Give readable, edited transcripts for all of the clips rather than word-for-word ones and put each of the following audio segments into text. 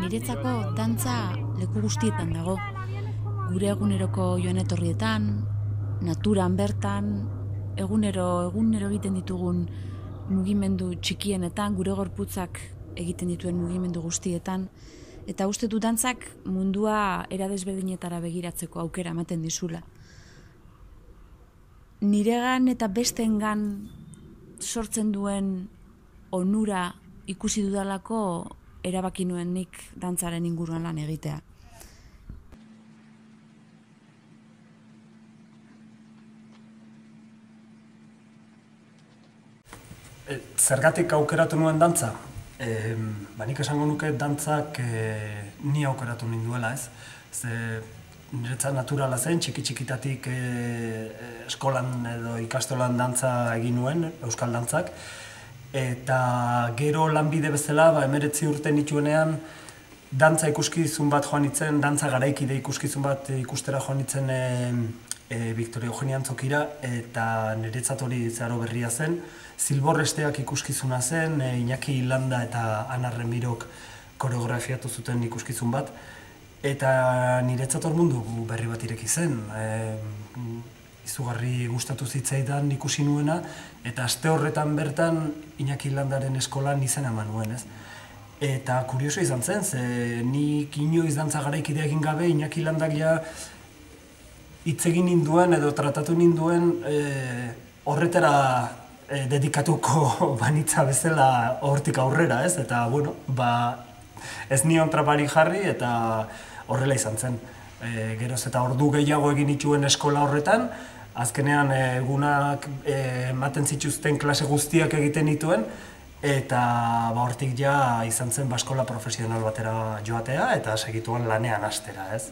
Niretzako dantza leku guztietan dago. Gure eguneroko joan etorrietan, naturan bertan, egunero egiten ditugun mugimendu txikienetan, gure gorputzak egiten dituen mugimendu guztietan, eta uste du dantzak mundua era desberdinetara begiratzeko aukera ematen dizula. Niregan eta besteengan sortzen duen onura ikusi dudalako erabaki nuen nik dantzaren inguruan lan egitea. Zergatik aukeratu nuen dantza? Nik esango nuke dantzak ni aukeratu ninduela, ez? Niretzat naturala zen, txikitatik eskolan edo ikastolan dantza egin nuen, euskal dantzak. Eta gero lanbide bezala, 19 urte nituenean, dantza ikuskizun bat joan nintzen, dantza garaikide ikuskizun bat ikustera joan nintzen Victoria Eugenia Antzokira, eta niretzat hori zeharo berria zen. Zilborresteak ikuskizuna zen, Iñaki Landa eta Ana Remirok koreografiatu zuten ikuskizun bat, eta niretzat hor mundu berri bat ireki zen. Izugarri gustatu zitzaidan ikusi nuena, eta aste horretan bertan Iñaki Landaren eskolan izena eman nuen, ez? Eta kurioso izan zen, ze nik inoiz dantza garaikidea egin gabe, Iñaki Landak ja hitz egin ninduen edo tratatu ninduen horretara dedikatuko banitza bezala hortik aurrera, ez? Eta, bueno, ez nion trapari jarri eta horrela izan zen. Geroz eta ordu gehiago egin nituen eskola horretan, azkenean egunak ematen zituzten klase guztiak egiten nituen, eta hortik ja izan zen eskola profesional batera joatea eta segituan lanean hastera, ez?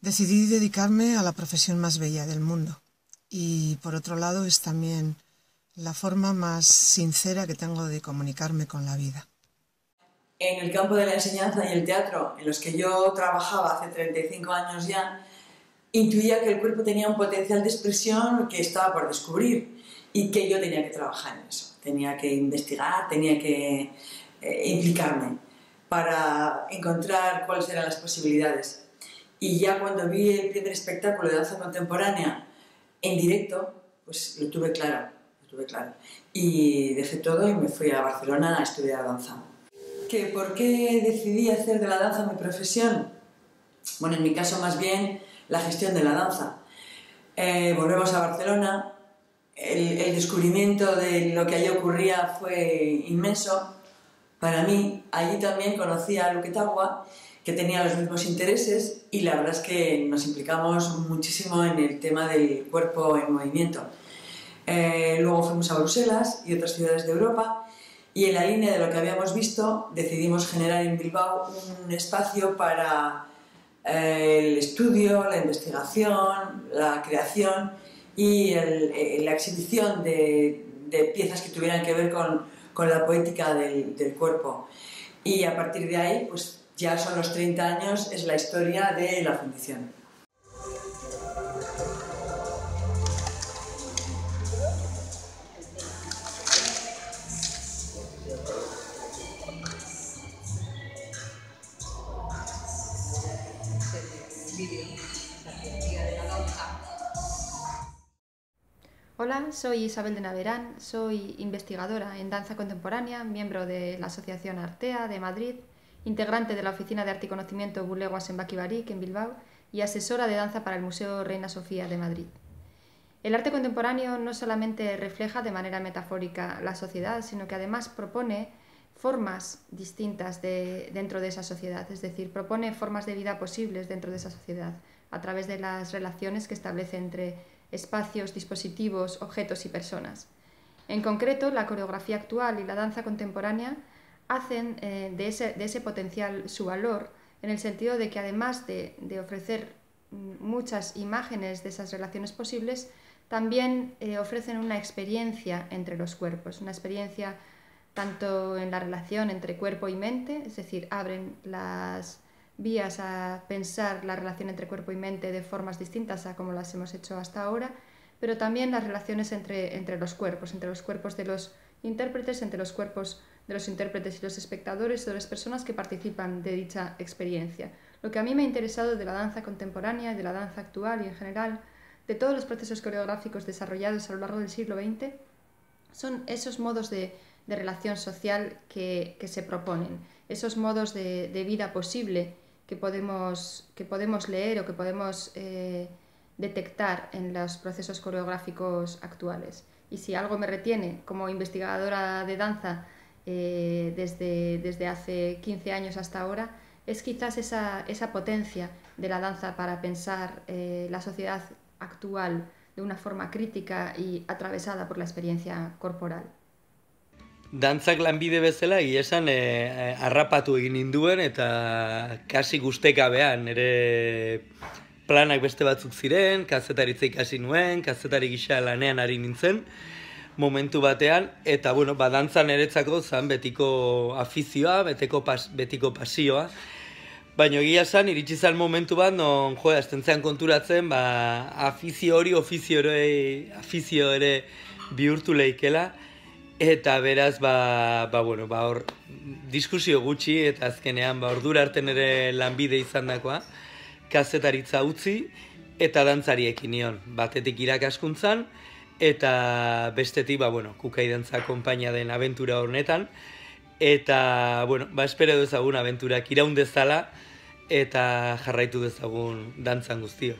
Decidí dedicarme a la profesión más bella del mundo y por otro lado es también la forma más sincera que tengo de comunicarme con la vida. En el campo de la enseñanza y el teatro, en los que yo trabajaba hace 35 años ya, intuía que el cuerpo tenía un potencial de expresión que estaba por descubrir y que yo tenía que trabajar en eso. Tenía que investigar, tenía que implicarme para encontrar cuáles eran las posibilidades. Y ya cuando vi el primer espectáculo de danza contemporánea en directo, pues lo tuve claro. Y dejé todo y me fui a Barcelona a estudiar danza. ¿Por qué decidí hacer de la danza mi profesión? Bueno, en mi caso más bien la gestión de la danza. Volvemos a Barcelona, el descubrimiento de lo que allí ocurría fue inmenso para mí. Allí también conocí a Luque Tagua, que tenía los mismos intereses, y la verdad es que nos implicamos muchísimo en el tema del cuerpo en movimiento. Luego fuimos a Bruselas y otras ciudades de Europa, y en la línea de lo que habíamos visto decidimos generar en Bilbao un espacio para el estudio, la investigación, la creación y la exhibición de piezas que tuvieran que ver con la poética del cuerpo. Y a partir de ahí, pues ya son los 30 años, es la historia de la fundición. Hola, soy Isabel de Naverán, soy investigadora en danza contemporánea, miembro de la Asociación Artea de Madrid, integrante de la Oficina de Arte y Conocimiento Bulegoas en Baki Barik en Bilbao y asesora de danza para el Museo Reina Sofía de Madrid. El arte contemporáneo no solamente refleja de manera metafórica la sociedad, sino que además propone formas distintas dentro de esa sociedad, es decir, propone formas de vida posibles dentro de esa sociedad a través de las relaciones que establece entre espacios, dispositivos, objetos y personas. En concreto, la coreografía actual y la danza contemporánea hacen de ese potencial su valor, en el sentido de que además de ofrecer muchas imágenes de esas relaciones posibles, también ofrecen una experiencia entre los cuerpos, una experiencia tanto en la relación entre cuerpo y mente, es decir, abren las vías a pensar la relación entre cuerpo y mente de formas distintas a como las hemos hecho hasta ahora, pero también las relaciones entre los cuerpos de los intérpretes, entre los cuerpos de los intérpretes y los espectadores, de las personas que participan de dicha experiencia. Lo que a mí me ha interesado de la danza contemporánea y de la danza actual y en general de todos los procesos coreográficos desarrollados a lo largo del siglo XX son esos modos de relación social que se proponen, esos modos de vida posible que podemos leer o que podemos detectar en los procesos coreográficos actuales. Y si algo me retiene como investigadora de danza desde hace 15 años hasta ahora, es quizás esa potencia de la danza para pensar la sociedad actual de una forma crítica y atravesada por la experiencia corporal. Dantzak lanbide bezala, esan harrapatu egin ninduen eta kasi gustekabean, nire planak beste batzuk ziren, kazetaritza ikasi nuen, kazetari gisa lanean ari nintzen, momentu batean, eta bueno, dantza niretzako zan betiko afizioa, betiko pasioa, baina egia esan, iritsi zen momentu bat, non hasten zen konturatzen, afizio hori, afizio ere bihurtu lehikela, eta beraz, hor, diskusio gutxi, eta azkenean, ordura arte nire lanbide izan dakoa, kazetaritza utzi, eta dantzari ekin nion, batetik irakaskuntzan, eta bestetik, kukai dantza konpainia den abentura honetan, eta, espero dezagun abenturak iraun dezala, eta jarraitu dezagun dantzan guztiok.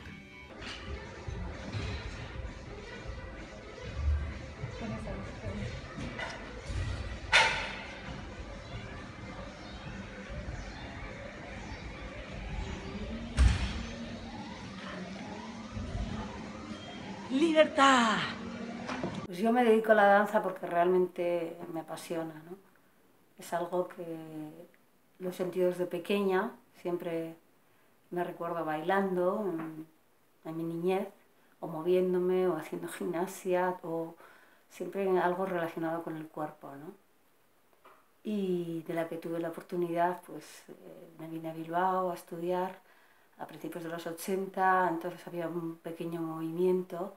¡Libertad! Pues yo me dedico a la danza porque realmente me apasiona, ¿no? Es algo que lo he sentido desde pequeña, siempre me recuerdo bailando en mi niñez, o moviéndome, o haciendo gimnasia, o siempre algo relacionado con el cuerpo, ¿no? Y de la que tuve la oportunidad, pues me vine a Bilbao a estudiar a principios de los 80, entonces había un pequeño movimiento,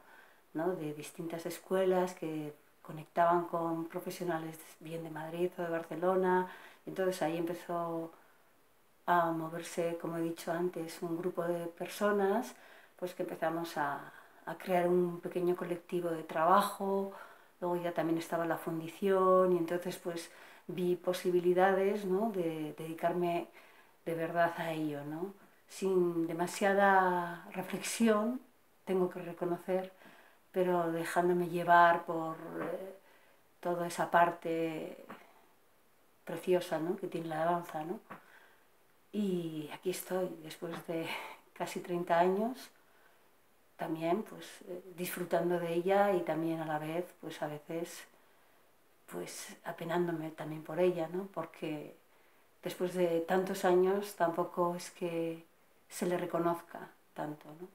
¿no?, de distintas escuelas que conectaban con profesionales bien de Madrid o de Barcelona, entonces ahí empezó a moverse, como he dicho antes, un grupo de personas pues que empezamos a crear un pequeño colectivo de trabajo, luego ya también estaba la fundición y entonces pues vi posibilidades, ¿no?, de dedicarme de verdad a ello, ¿no?, sin demasiada reflexión, tengo que reconocer, pero dejándome llevar por toda esa parte preciosa, ¿no?, que tiene la danza, ¿no? Y aquí estoy, después de casi 30 años, también pues disfrutando de ella y también a la vez, pues a veces, pues apenándome también por ella, ¿no? Porque después de tantos años tampoco es que se le reconozca tanto, ¿no?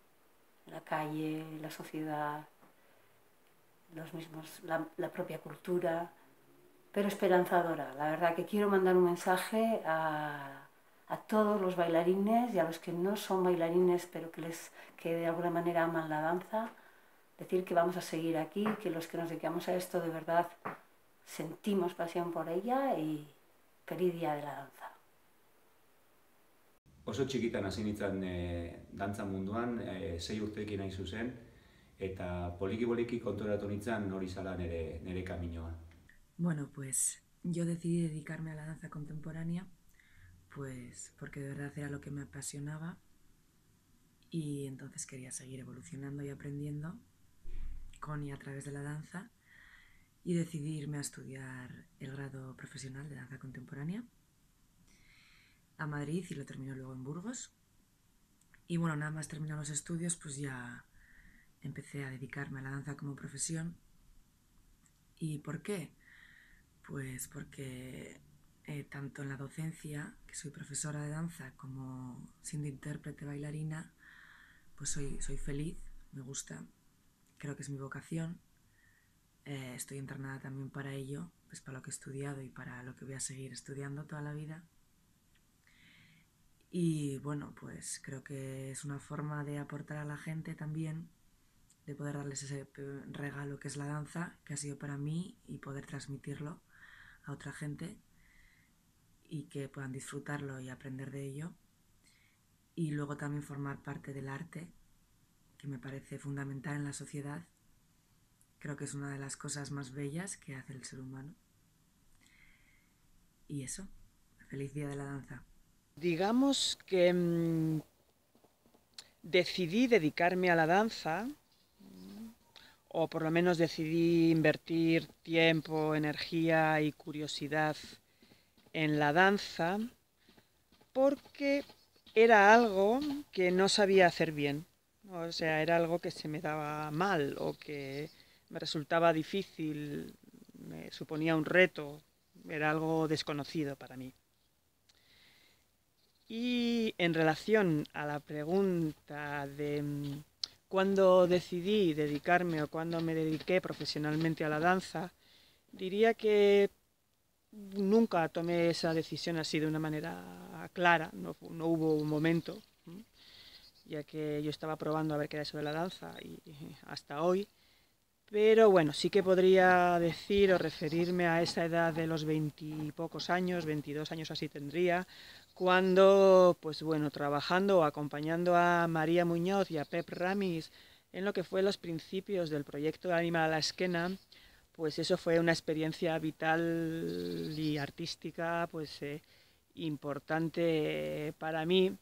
La calle, la sociedad, los mismos, la propia cultura, pero esperanzadora. La verdad que quiero mandar un mensaje a todos los bailarines y a los que no son bailarines, pero que de alguna manera aman la danza, decir que vamos a seguir aquí, que los que nos dedicamos a esto de verdad sentimos pasión por ella y feliz día de la danza. Oso txikitan hasi nintzen dantza munduan, 6 urteekin nahi zuzen, eta poliki konturatu nintzen hori zala nire kaminoa. Bueno, pues yo decidí dedicarme a la danza contemporánea, pues porque de verdad era lo que me apasionaba y entonces quería seguir evolucionando y aprendiendo con y a través de la danza y decidí irme a estudiar el grado profesional de danza contemporánea a Madrid y lo terminé luego en Burgos. Y bueno, nada más terminar los estudios, pues ya empecé a dedicarme a la danza como profesión. ¿Y por qué? Pues porque tanto en la docencia, que soy profesora de danza, como siendo intérprete bailarina, pues soy feliz, me gusta, creo que es mi vocación. Estoy entrenada también para ello, pues para lo que he estudiado y para lo que voy a seguir estudiando toda la vida. Y bueno, pues creo que es una forma de aportar a la gente también, de poder darles ese regalo que es la danza, que ha sido para mí, y poder transmitirlo a otra gente y que puedan disfrutarlo y aprender de ello. Y luego también formar parte del arte, que me parece fundamental en la sociedad. Creo que es una de las cosas más bellas que hace el ser humano. Y eso, feliz día de la danza. Digamos que decidí dedicarme a la danza, o por lo menos decidí invertir tiempo, energía y curiosidad en la danza, porque era algo que no sabía hacer bien. O sea, era algo que se me daba mal o que me resultaba difícil, me suponía un reto, era algo desconocido para mí. Y en relación a la pregunta de cuándo decidí dedicarme o cuándo me dediqué profesionalmente a la danza, diría que nunca tomé esa decisión así de una manera clara, no hubo un momento, ya que yo estaba probando a ver qué era eso de la danza y hasta hoy. Pero bueno, sí que podría decir o referirme a esa edad de los 20 y pocos años, 22 años así tendría, cuando, pues bueno, trabajando o acompañando a María Muñoz y a Pep Ramis en lo que fue los principios del proyecto de Animal a la Esquena, pues eso fue una experiencia vital y artística pues importante para mí,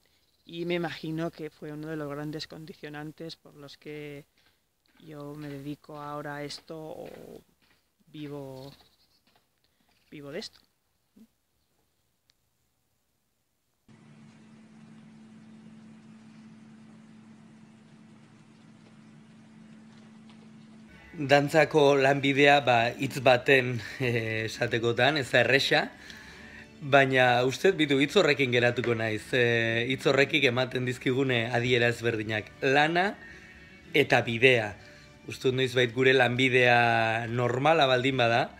y me imagino que fue uno de los grandes condicionantes por los que yo me dedico ahora a esto o vivo de esto. Dantzako lanbidea hitz baten esatekotan, ez da erresa, baina ustez bitu hitz horrekin geratuko naiz. Hitz horrekik ematen dizkigune adiera ezberdinak. Lana eta bidea. Ustut noizbait gure lanbidea normala baldin bada,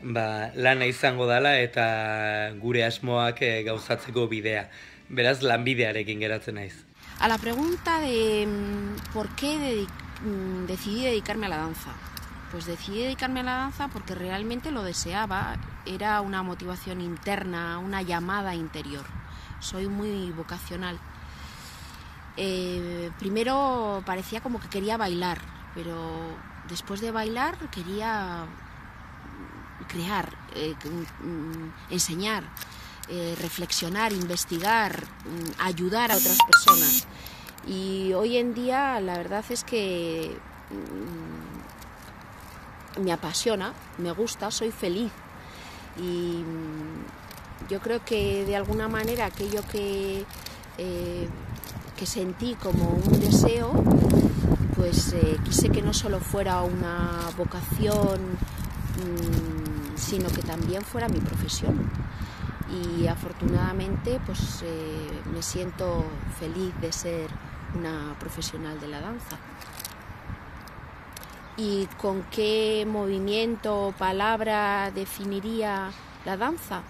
lana izango dela eta gure asmoak gauzatzeko bidea. Beraz, lanbidearekin geratzen naiz. A la pregunta de por qué decidí dedicarme a la danza. Pues decidí dedicarme a la danza porque realmente lo deseaba, era una motivación interna, una llamada interior. Soy muy vocacional. Primero parecía como que quería bailar, pero después de bailar quería crear, enseñar, reflexionar, investigar, ayudar a otras personas. Y hoy en día la verdad es que me apasiona, me gusta, soy feliz. Y yo creo que de alguna manera aquello que sentí como un deseo, pues quise que no solo fuera una vocación, sino que también fuera mi profesión. Y afortunadamente pues me siento feliz de ser una profesional de la danza. ¿Y con qué movimiento o palabra definiría la danza?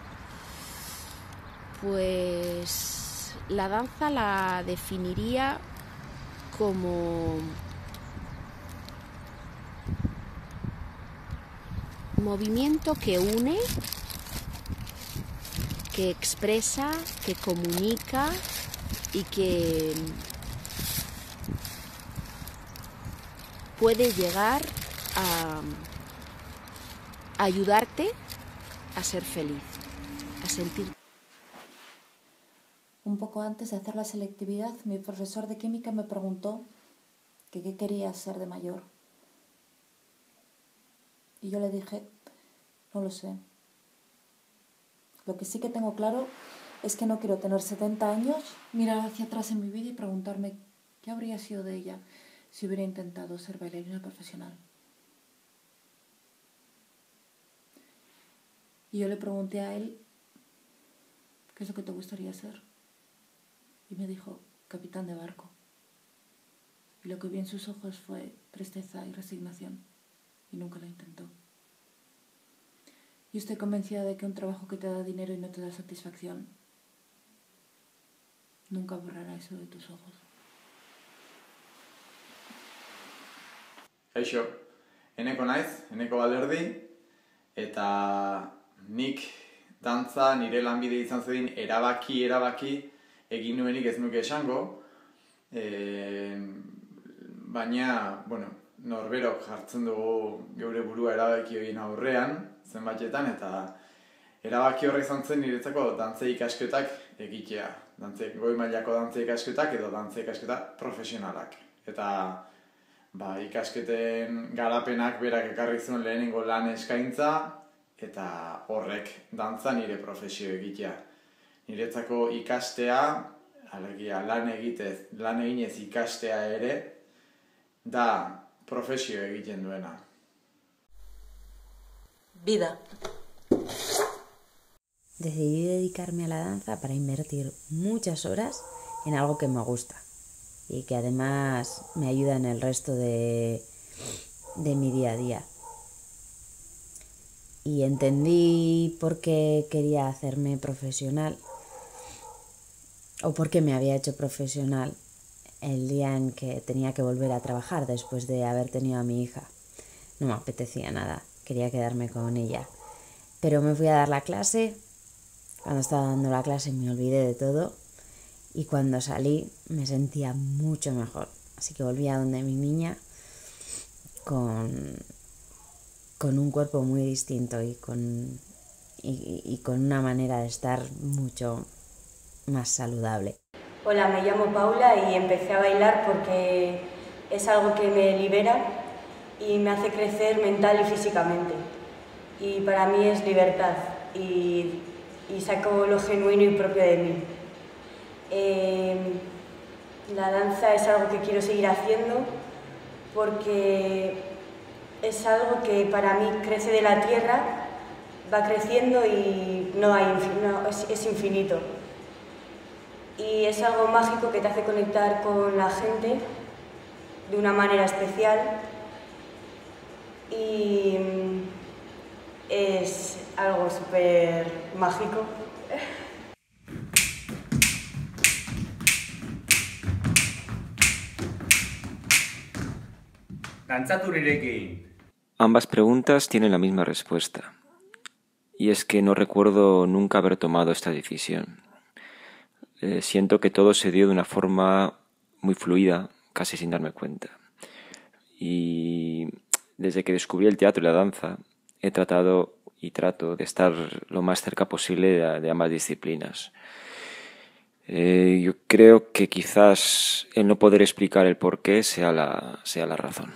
Pues la danza la definiría como movimiento que une, que expresa, que comunica y que puede llegar a ayudarte a ser feliz, a sentir. Un poco antes de hacer la selectividad, mi profesor de química me preguntó que qué quería ser de mayor. Y yo le dije, no lo sé. Lo que sí que tengo claro es que no quiero tener 70 años, mirar hacia atrás en mi vida y preguntarme qué habría sido de ella si hubiera intentado ser bailarina profesional. Y yo le pregunté a él, ¿qué es lo que te gustaría ser? Y me dijo, capitán de barco. Y lo que vi en sus ojos fue tristeza y resignación. Y nunca lo intentó. Y estoy convencida de que un trabajo que te da dinero y no te da satisfacción nunca borrará eso de tus ojos. Kaixo, eneko naiz, eneko Balerdi, eta nik dantza nire lanbide izan zedin erabaki egin nuenik ez nuke esango, baina, norberok jartzen dugu geure burua erabaki horien aurrean, zenbaitetan, eta erabaki horra izan zen niretzako dantza ikasketak egitea. Goi mailako dantza ikasketak edo dantza ikasketak profesionalak. Eta ikasketen garapenak berak ekarri zuen lehenengo lan eskaintza, eta horrek dantza nire profesio egitea. Niretzako ikastea, alegia lan eginez ikastea ere, da profesio egiten duena. Vida. Decidí dedicarme a la danza para invertir muchas horas en algo que me gusta y que además me ayuda en el resto de mi día a día. Y entendí por qué quería hacerme profesional o por qué me había hecho profesional el día en que tenía que volver a trabajar después de haber tenido a mi hija. No me apetecía nada, quería quedarme con ella. Pero me fui a dar la clase. Cuando estaba dando la clase me olvidé de todo y cuando salí me sentía mucho mejor. Así que volví a donde mi niña con un cuerpo muy distinto y con una manera de estar mucho más saludable. Hola, me llamo Paula y empecé a bailar porque es algo que me libera y me hace crecer mental y físicamente. Y para mí es libertad y saco lo genuino y propio de mí. La danza es algo que quiero seguir haciendo porque es algo que para mí crece de la tierra, va creciendo y es infinito. Y es algo mágico que te hace conectar con la gente de una manera especial y es algo súper mágico. Ambas preguntas tienen la misma respuesta, y es que no recuerdo nunca haber tomado esta decisión. Siento que todo se dio de una forma muy fluida, casi sin darme cuenta. Y desde que descubrí el teatro y la danza, he tratado y trato de estar lo más cerca posible de ambas disciplinas. Yo creo que quizás el no poder explicar el porqué sea la razón.